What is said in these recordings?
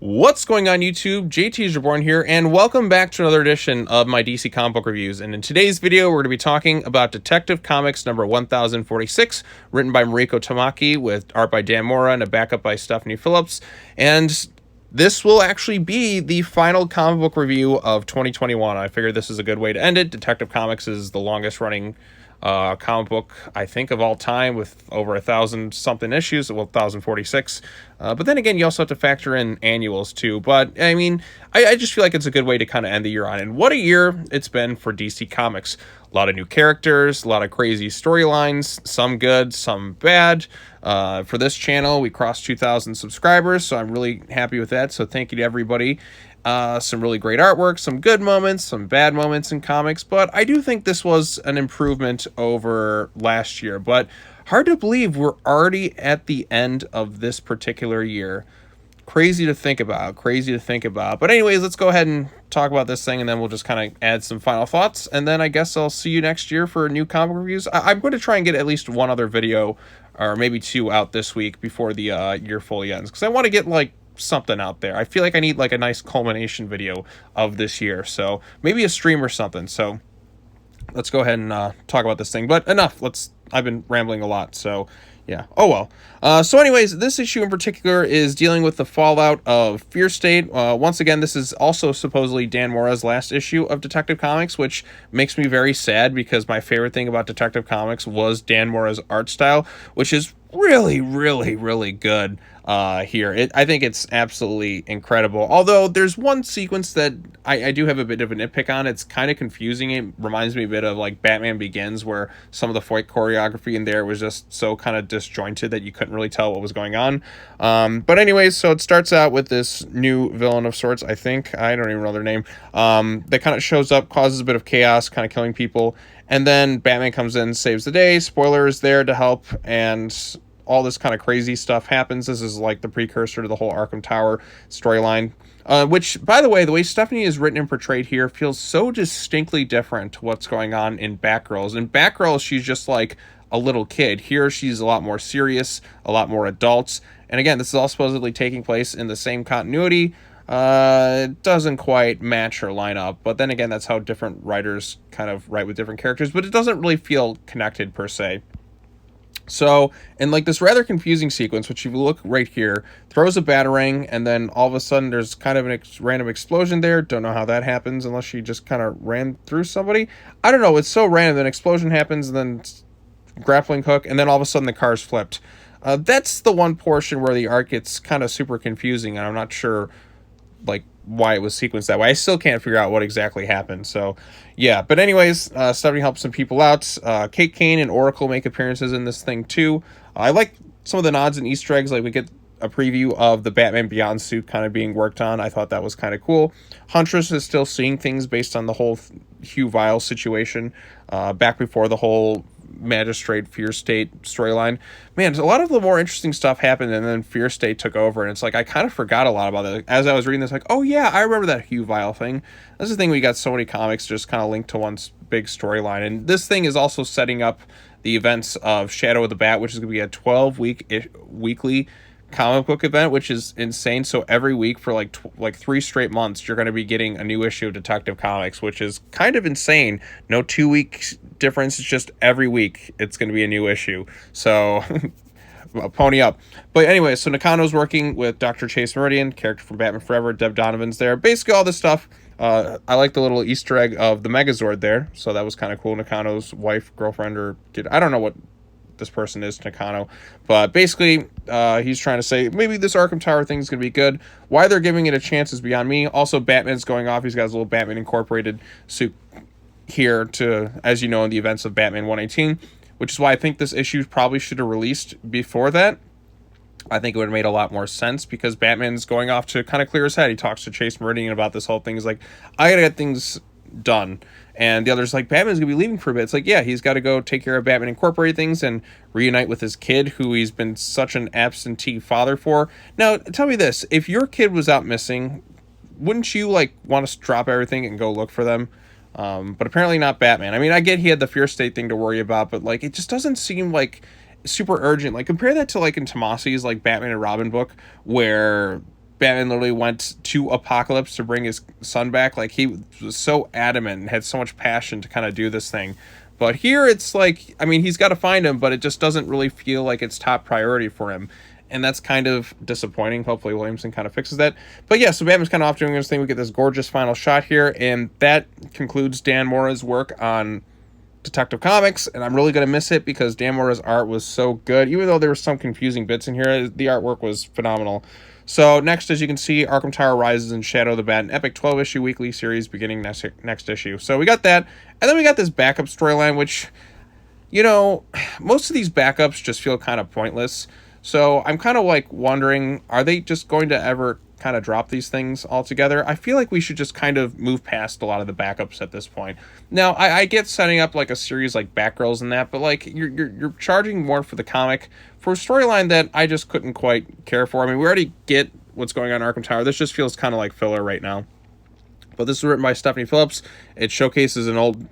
What's going on YouTube? JT's Reborn here, and welcome back to another edition of my DC comic book reviews. And in today's video, we're going to be talking about Detective Comics number 1046, written by Mariko Tamaki, with art by Dan Mora and a backup by Stephanie Phillips. And this will actually be the final comic book review of 2021. I figured this is a good way to end it. Detective Comics is the longest running comic book, I think, of all time, with over 1,000-something issues, well, 1,046. But then again, you also have to factor in annuals, too. But, I mean, I just feel like it's a good way to kind of end the year on. And what a year it's been for DC Comics. A lot of new characters, a lot of crazy storylines, some good, some bad. For this channel, we crossed 2,000 subscribers, so I'm really happy with that. So thank you to everybody. Some really great artwork, some good moments, some bad moments in comics, but I do think this was an improvement over last year. But hard to believe we're already at the end of this particular year. Crazy to think about, But anyways, let's go ahead and talk about this thing, and then we'll just kind of add some final thoughts. And then I guess I'll see you next year for new comic reviews. I'm going to try and get at least one other video, or maybe two, out this week before the year fully ends, because I want to get like something out there. I feel like I need like a nice culmination video of this year, so maybe a stream or something. So let's go ahead and talk about this thing, but enough. I've been rambling a lot, so yeah. Oh well. So anyways, this issue in particular is dealing with the fallout of Fear State. Once again, this is also supposedly Dan Mora's last issue of Detective Comics, which makes me very sad, because my favorite thing about Detective Comics was Dan Mora's art style, which is really good here. I think it's absolutely incredible. Although there's one sequence that I do have a bit of a nitpick on. It's kind of confusing. It reminds me a bit of like Batman Begins, where some of the fight choreography in there was just so kind of disjointed that you couldn't really tell what was going on. But anyways, so it starts out with this new villain of sorts, I think. I don't even know their name. That kind of shows up, causes a bit of chaos, kind of killing people. And then Batman comes in, saves the day. Spoiler is there to help, and all this kind of crazy stuff happens. This is like the precursor to the whole Arkham Tower storyline, which, by the way Stephanie is written and portrayed here feels so distinctly different to what's going on in Batgirls. In Batgirls, she's just like a little kid. Here, she's a lot more serious, a lot more adult. And again, this is all supposedly taking place in the same continuity. It doesn't quite match her lineup, but then again, that's how different writers kind of write with different characters, but it doesn't really feel connected per se. So, in like this rather confusing sequence, which if you look right here, throws a batarang, and then all of a sudden there's kind of an random explosion there. Don't know how that happens unless she just kind of ran through somebody. I don't know. It's so random. An explosion happens, and then grappling hook, and then all of a sudden the car's flipped. That's the one portion where the art gets kind of super confusing, and I'm not sure like why it was sequenced that way. I still can't figure out what exactly happened. So yeah, but anyways, Stephanie helps some people out. Kane and Oracle make appearances in this thing too. I like some of the nods and Easter eggs. Like we get a preview of the Batman Beyond suit kind of being worked on. I thought that was kind of cool. Huntress is still seeing things based on the whole Hugh Vile situation, back before the whole Magistrate Fear State storyline. Man, a lot of the more interesting stuff happened, and then Fear State took over, and it's like I kind of forgot a lot about it. As I was reading this, like, oh yeah, I remember that Hugh Vile thing. That's the thing, we got so many comics just kind of linked to one big storyline, and this thing is also setting up the events of Shadow of the Bat, which is going to be a 12-week weekly comic book event, which is insane. So every week for like 3 straight months, you're going to be getting a new issue of Detective Comics, which is kind of insane. No 2-week difference. It's just every week it's going to be a new issue. So pony up. But anyway, so Nakano's working with Dr. Chase Meridian, character from Batman Forever. Deb Donovan's there. Basically all this stuff. I like the little Easter egg of the Megazord there. So that was kind of cool. Nakano's wife, girlfriend, or I don't know what this person is, Nakano, but basically he's trying to say maybe this Arkham Tower thing is going to be good. Why they're giving it a chance is beyond me. Also, Batman's going off. He's got his little Batman Incorporated suit here to, as you know, in the events of Batman 118, which is why I think this issue probably should have released before that. I think it would have made a lot more sense, because Batman's going off to kind of clear his head. He talks to Chase Meridian about this whole thing. He's like, I gotta get things done. And the other's like, Batman's gonna be leaving for a bit. It's like, yeah, he's got to go take care of Batman Incorporated things and reunite with his kid, who he's been such an absentee father for. Now, tell me this: if your kid was out missing, wouldn't you like want to drop everything and go look for them? But apparently not Batman. I mean, I get he had the Fear State thing to worry about, but like, it just doesn't seem like super urgent. Like, compare that to like in Tomasi's like Batman and Robin book, where Batman literally went to Apocalypse to bring his son back. Like, he was so adamant and had so much passion to kind of do this thing. But here it's like, I mean, he's got to find him, but it just doesn't really feel like it's top priority for him. And that's kind of disappointing. Hopefully Williamson kind of fixes that. But yeah, so Batman's kind of off doing this thing. We get this gorgeous final shot here, and that concludes Dan Mora's work on Detective Comics, and I'm really going to miss it because Dan Mora's art was so good. Even though there were some confusing bits in here, the artwork was phenomenal. So next, as you can see, Arkham Tower Rises and Shadow of the Bat, an epic 12-issue weekly series beginning next issue. So we got that, and then we got this backup storyline, which, you know, most of these backups just feel kind of pointless. So I'm kind of like wondering, are they just going to ever kind of drop these things altogether? I feel like we should just kind of move past a lot of the backups at this point. Now, I get setting up like a series like Batgirls and that, but like you're charging more for the comic for a storyline that I just couldn't quite care for. I mean, we already get what's going on in Arkham Tower. This just feels kind of like filler right now. But this is written by Stephanie Phillips. It showcases an old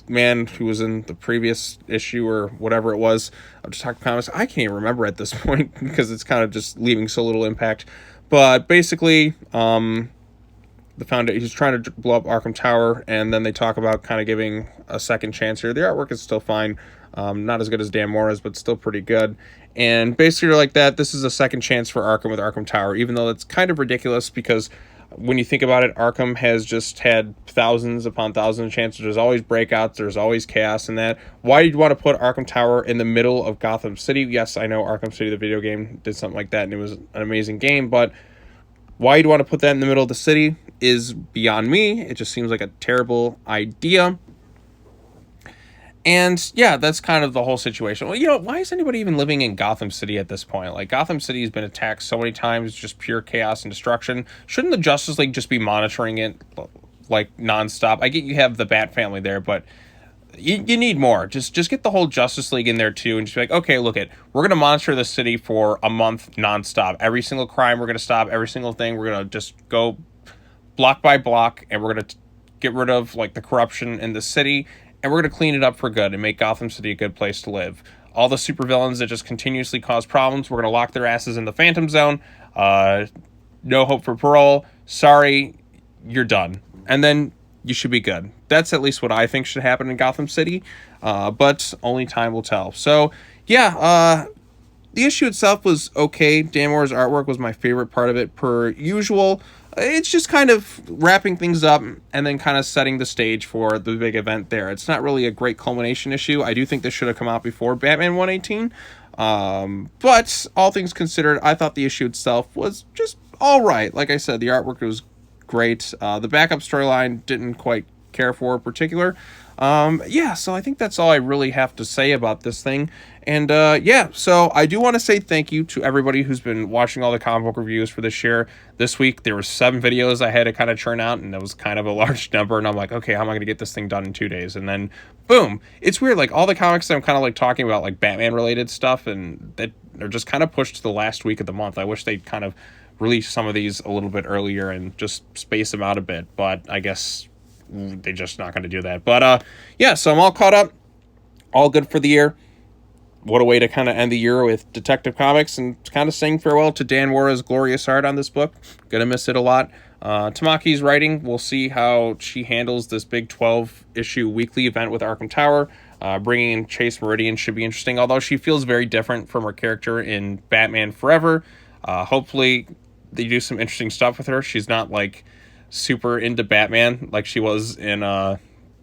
man who was in the previous issue or whatever it was of Detective Comics. I can't even remember at this point because it's kind of just leaving so little impact. But basically, the founder, he's trying to blow up Arkham Tower, and then they talk about kind of giving a second chance here. The artwork is still fine. Not as good as Dan Mora's, but still pretty good. And basically like that, this is a second chance for Arkham with Arkham Tower, even though that's kind of ridiculous because when you think about it, Arkham has just had thousands upon thousands of chances. There's always breakouts. There's always chaos in that. Why did you want to put Arkham Tower in the middle of Gotham City? Yes, I know Arkham City, the video game, did something like that, and it was an amazing game. But why you'd want to put that in the middle of the city is beyond me. It just seems like a terrible idea. And yeah, that's kind of the whole situation. Well, you know, why is anybody even living in Gotham City at this point? Like, Gotham City has been attacked so many times, just pure chaos and destruction. Shouldn't the Justice League just be monitoring it, like, nonstop? I get you have the Bat family there, but you need more. Just get the whole Justice League in there, too, and just be like, okay, look we're going to monitor the city for a month nonstop. Every single crime, we're going to stop. Every single thing, we're going to just go block by block, and we're going to get rid of, like, the corruption in the city, and we're going to clean it up for good and make Gotham City a good place to live. All the supervillains that just continuously cause problems, we're going to lock their asses in the Phantom Zone. No hope for parole. Sorry, you're done. And then you should be good. That's at least what I think should happen in Gotham City. But only time will tell. So, yeah, the issue itself was okay. Dan Mora's artwork was my favorite part of it, per usual. It's just kind of wrapping things up and then kind of setting the stage for the big event there. It's not really a great culmination issue. I do think this should have come out before Batman 118. But all things considered, I thought the issue itself was just all right. Like I said, the artwork was great. The backup storyline didn't quite care for in particular. Yeah, so I think that's all I really have to say about this thing. And yeah, so I do want to say thank you to everybody who's been watching all the comic book reviews for this year. This week, there were 7 videos I had to kind of churn out, and that was kind of a large number. And I'm like, okay, how am I going to get this thing done in 2 days? And then, boom. It's weird. Like, all the comics that I'm kind of like talking about, like Batman-related stuff, and that are just kind of pushed to the last week of the month. I wish they'd kind of release some of these a little bit earlier and just space them out a bit. But I guess they're just not going to do that. But yeah, so I'm all caught up, all good for the year. What a way to kind of end the year with Detective Comics and kind of saying farewell to Dan Mora's glorious art on this book. Gonna miss it a lot. Tamaki's writing, we'll see how she handles this big 12-issue weekly event with Arkham Tower. Bringing in Chase Meridian should be interesting, although she feels very different from her character in Batman Forever. Hopefully they do some interesting stuff with her. She's not like super into Batman like she was in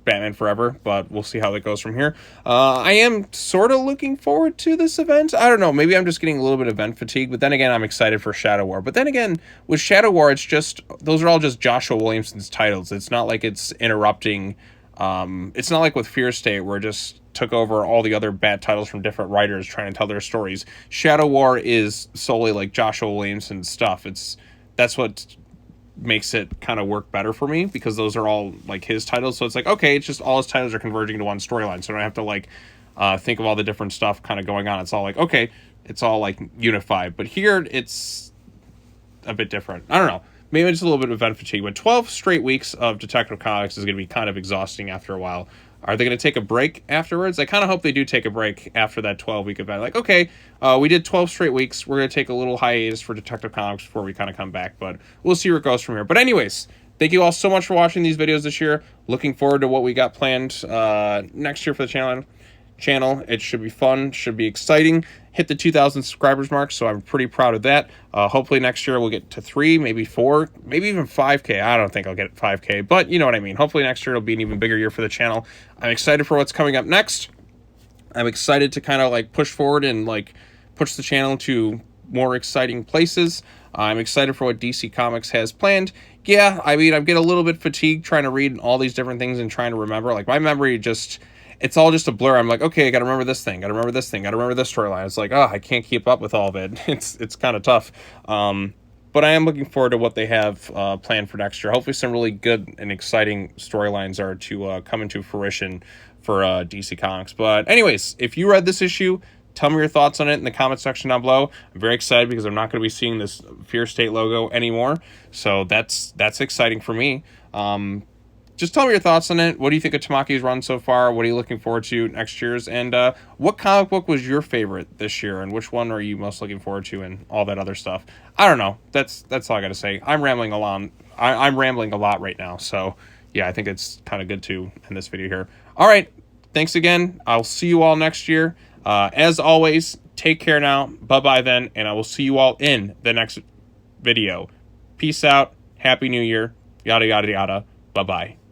Batman Forever, but we'll see how that goes from here. I am sort of looking forward to this event. I don't know, maybe I'm just getting a little bit of event fatigue, but then again, I'm excited for Shadow War. But then again, with Shadow War, it's just, those are all just Joshua Williamson's titles. It's not like it's interrupting, it's not like with Fear State, where it just took over all the other Bat titles from different writers trying to tell their stories. Shadow War is solely like Joshua Williamson's stuff. That's what makes it kind of work better for me, because those are all like his titles. So it's like, okay, it's just all his titles are converging into one storyline, so I don't have to like think of all the different stuff kind of going on. It's all like, okay, it's all like unified. But here it's a bit different. I don't know, maybe it's a little bit of event fatigue, but 12 straight weeks of Detective Comics is going to be kind of exhausting after a while. Are they going to take a break afterwards? I kind of hope they do take a break after that 12-week event. Like, okay, we did 12 straight weeks. We're going to take a little hiatus for Detective Comics before we kind of come back, but we'll see where it goes from here. But anyways, thank you all so much for watching these videos this year. Looking forward to what we got planned next year for the channel. It should be fun, should be exciting. Hit the 2,000 subscribers mark, so I'm pretty proud of that. Hopefully next year we'll get to 3, maybe 4, maybe even 5K. I don't think I'll get 5K, but you know what I mean. Hopefully next year it'll be an even bigger year for the channel. I'm excited for what's coming up next. I'm excited to kind of like push forward and like push the channel to more exciting places. I'm excited for what DC Comics has planned. Yeah, I mean, I'm getting a little bit fatigued trying to read all these different things and trying to remember. Like, my memory just, it's all just a blur. I'm like, okay, I gotta remember this thing, gotta remember this thing, gotta remember this storyline. It's like, oh, I can't keep up with all of it. It's kind of tough. But I am looking forward to what they have planned for next year. Hopefully some really good and exciting storylines are to come into fruition for DC Comics. But anyways, if you read this issue, tell me your thoughts on it in the comment section down below. I'm very excited because I'm not going to be seeing this Fear State logo anymore. So that's exciting for me. Just tell me your thoughts on it. What do you think of Tamaki's run so far? What are you looking forward to next year's? And what comic book was your favorite this year? And which one are you most looking forward to and all that other stuff? I don't know. That's all I got to say. I'm rambling along. I'm rambling a lot right now. So, yeah, I think it's kind of good to end this video here. All right. Thanks again. I'll see you all next year. As always, take care now. Bye-bye then. And I will see you all in the next video. Peace out. Happy New Year. Yada, yada, yada. Bye-bye.